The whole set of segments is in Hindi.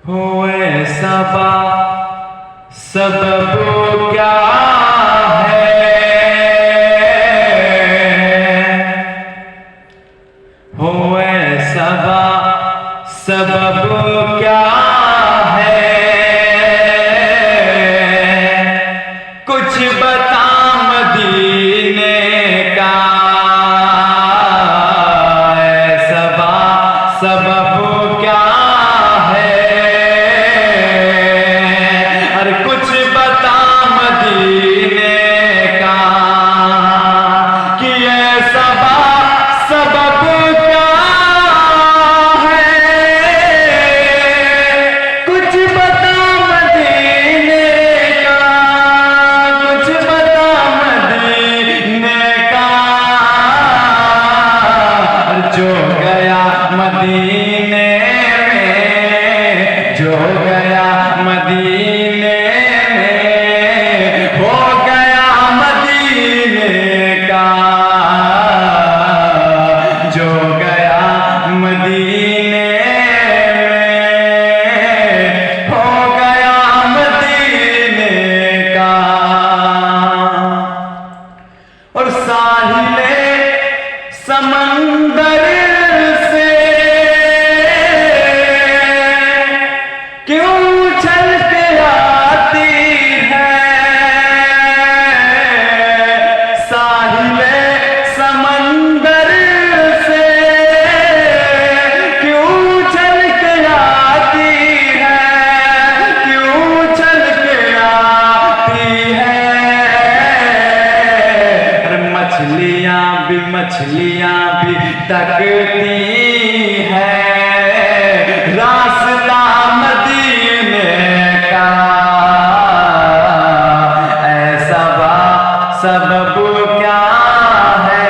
होए सबा सबब क्या है, होए सबा सबब क्या है, कुछ बता मदीने का, सबा सबब क्या है, अरे कुछ बता मदीने का कि ये सबा सबब क्या है, कुछ बता मदीने का, कुछ बता मदीने का, जो गया मदीने में, जो गया मदीने में, हो गया मदीने का, जो गया मदीने में, हो गया मदीने का। और साहिले समंदर से क्यों चल के आती है, साहिले समंदर से क्यों चल के आती है, क्यों चल के आती है, मछलियां भी तकती है रास्ता मदीने का, ऐसा सबब क्या है,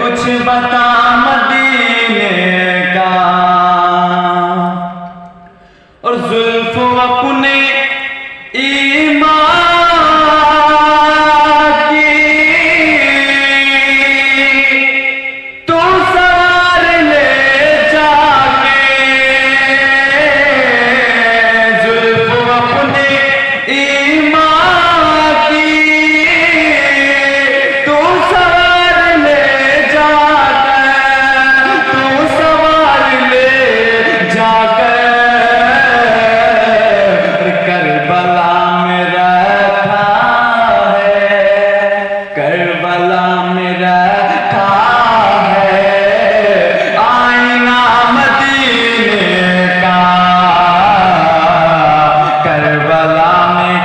कुछ बता मदीने का। और जुल्फ अपने ईमान करबला में